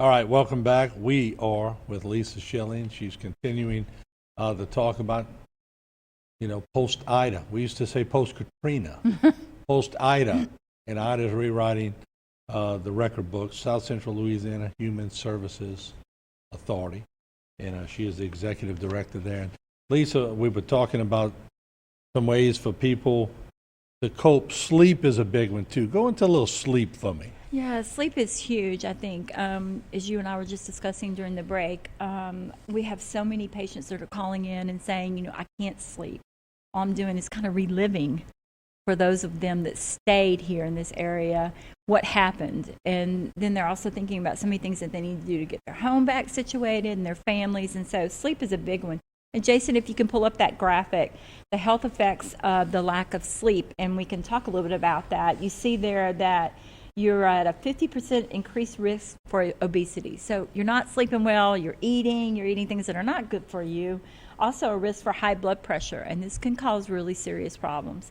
All right, welcome back. We are with Lisa Schilling. She's continuing to talk about, post-Ida. We used to say post-Katrina, post-Ida. And Ida's rewriting the record book, South Central Louisiana Human Services Authority. And she is the executive director there. And Lisa, we were talking about some ways for people to cope. Sleep is a big one, too. Go into a little sleep for me. Yeah, sleep is huge, I think. As you and I were just discussing during the break, we have so many patients that are calling in and saying, I can't sleep. All I'm doing is kind of reliving for those of them that stayed here in this area what happened. And then they're also thinking about so many things that they need to do to get their home back situated and their families. And so sleep is a big one. And Jason, if you can pull up that graphic, the health effects of the lack of sleep, and we can talk a little bit about that. You see there that you're at a 50% increased risk for obesity. So you're not sleeping well, you're eating things that are not good for you. Also a risk for high blood pressure, and this can cause really serious problems.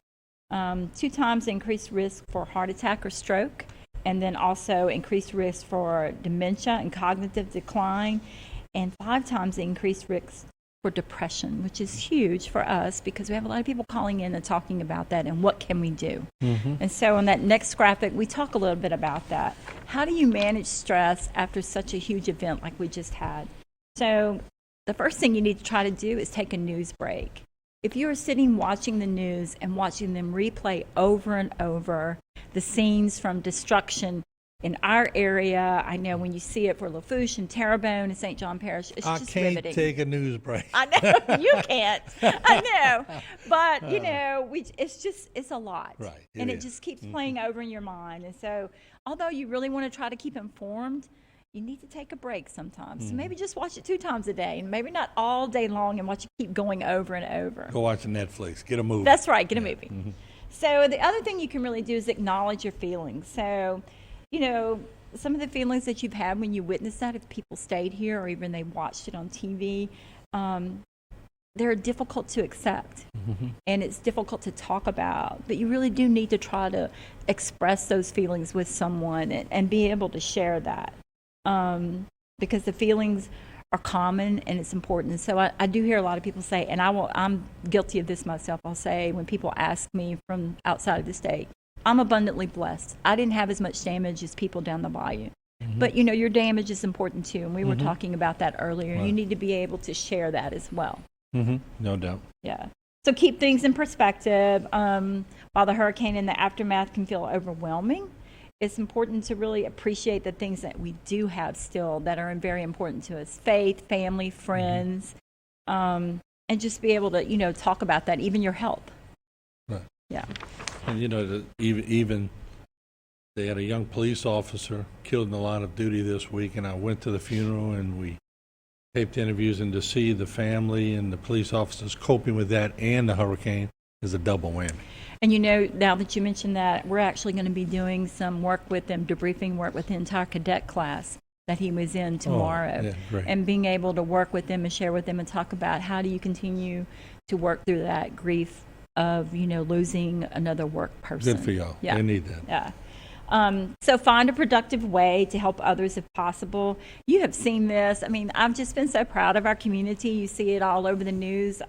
2 times increased risk for heart attack or stroke, and then also increased risk for dementia and cognitive decline, and 5 times increased risk for depression, which is huge for us because we have a lot of people calling in and talking about that and what can we do. And so on that next graphic, we talk a little bit about that. How do you manage stress after such a huge event like we just had? So the first thing you need to try to do is take a news break. If you are sitting watching the news and watching them replay over and over the scenes from destruction in our area, I know when you see it for Lafourche and Terrebonne and St. John Parish, it's just riveting. I can't take a news break. I know, you can't. I know. But, it's a lot. Right. It just keeps playing over in your mind. And so, although you really want to try to keep informed, you need to take a break sometimes. So maybe just watch it 2 times a day, and maybe not all day long and watch it keep going over and over. Go watch Netflix. Get a movie. That's right. Get a movie. So the other thing you can really do is acknowledge your feelings. So, some of the feelings that you've had when you witnessed that, if people stayed here or even they watched it on TV, they're difficult to accept. And it's difficult to talk about. But you really do need to try to express those feelings with someone and be able to share that. Because the feelings are common and it's important. And so I do hear a lot of people say, and I'm guilty of this myself, I'll say when people ask me from outside of the state, I'm abundantly blessed. I didn't have as much damage as people down the bayou. But, your damage is important too. And we were talking about that earlier. Right. You need to be able to share that as well. No doubt. Yeah. So keep things in perspective. While the hurricane and the aftermath can feel overwhelming, it's important to really appreciate the things that we do have still that are very important to us. Faith, family, friends, and just be able to, talk about that, even your health. Right. Yeah. And, even they had a young police officer killed in the line of duty this week, and I went to the funeral, and we taped interviews, and to see the family and the police officers coping with that and the hurricane is a double whammy. And now that you mentioned that, we're actually going to be doing some work with them, debriefing work with the entire cadet class that he was in tomorrow. And being able to work with them and share with them and talk about how do you continue to work through that grief of, losing another work person. Good for y'all. Yeah. They need that. Yeah. So find a productive way to help others if possible. You have seen this. I mean, I've just been so proud of our community. You see it all over the news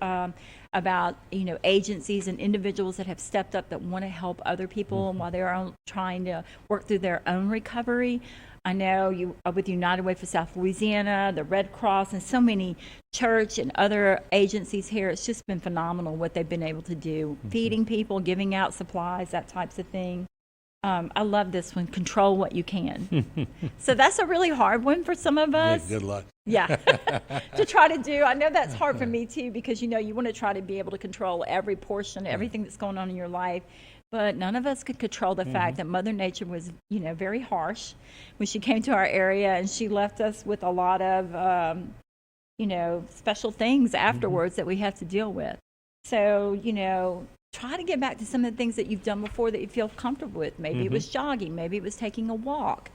about, agencies and individuals that have stepped up that want to help other people while they're trying to work through their own recovery. I know you with United Way for South Louisiana, the Red Cross, and so many church and other agencies here. It's just been phenomenal what they've been able to do, feeding people, giving out supplies, that types of thing. I love this one, control what you can. So that's a really hard one for some of us. Yeah, good luck. Yeah, to try to do. I know that's hard for me too because, you want to try to be able to control every portion, everything that's going on in your life. But none of us could control the fact that Mother Nature was, very harsh when she came to our area, and she left us with a lot of, special things afterwards that we have to deal with. So, try to get back to some of the things that you've done before that you feel comfortable with. Maybe it was jogging, maybe it was taking a walk,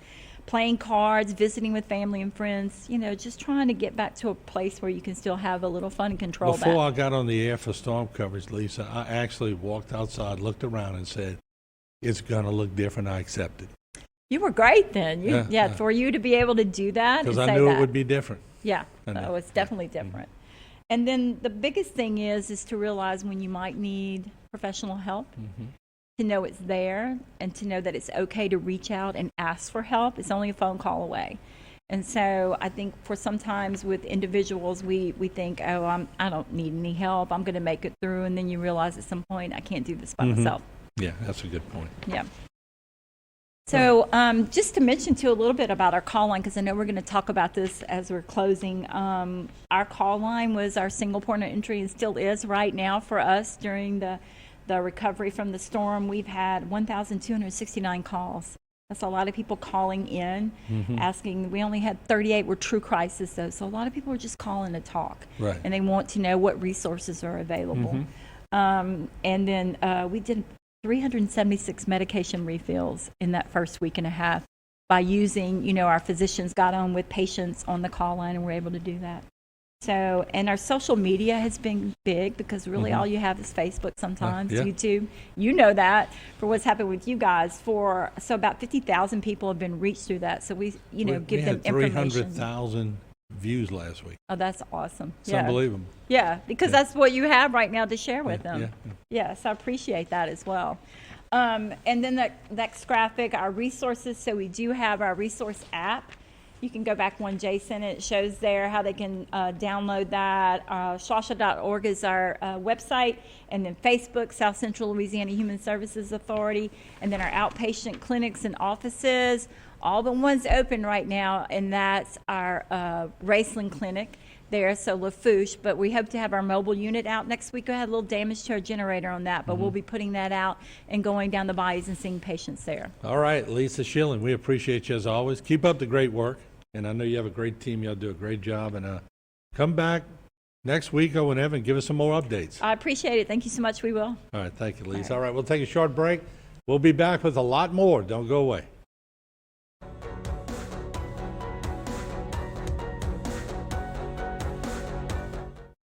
playing cards, visiting with family and friends, just trying to get back to a place where you can still have a little fun and control that. Before I got on the air for storm coverage, Lisa, I actually walked outside, looked around and said, it's going to look different. I accept it. You were great then. Yeah. For you to be able to do that and Because say I knew that. it would be different. Yeah, I know. it's definitely different. And then the biggest thing is to realize when you might need professional help, to know it's there and to know that it's okay to reach out and ask for help. It's only a phone call away. And so I think for sometimes with individuals, we think, oh, I don't need any help. I'm going to make it through. And then you realize at some point, I can't do this by myself. Yeah, that's a good point. Yeah. So just to mention too a little bit about our call line, because I know we're going to talk about this as we're closing. Our call line was our single point of entry and still is right now for us during the recovery from the storm. We've had 1,269 calls. That's a lot of people calling in, asking. We only had 38 were true crisis though, so a lot of people were just calling to talk, Right. and they want to know what resources are available. And then we did 376 medication refills in that first week and a half by using, our physicians got on with patients on the call line and were able to do that. So, and our social media has been big because really all you have is Facebook sometimes, Yeah. YouTube. You know that for what's happened with you guys. So about 50,000 people have been reached through that. So we give we them had information. 300,000 views last week. Oh, that's awesome. It's unbelievable. Yeah, because that's what you have right now to share with them. Yeah. Yes, I appreciate that as well. And then the next graphic, our resources. So we do have our resource app. You can go back one, Jason, and it shows there how they can download that. SCLHSA.org is our website, and then Facebook, South Central Louisiana Human Services Authority, and then our outpatient clinics and offices. All but one's open right now, and that's our Raceland Clinic there, so Lafourche, but we hope to have our mobile unit out next week. We had a little damage to our generator on that, but we'll be putting that out and going down the bayous and seeing patients there. All right, Lisa Schilling, we appreciate you as always. Keep up the great work, and I know you have a great team. Y'all do a great job, and come back next week or whenever and give us some more updates. I appreciate it. Thank you so much. We will. All right, thank you, Lisa. All right, we'll take a short break. We'll be back with a lot more. Don't go away.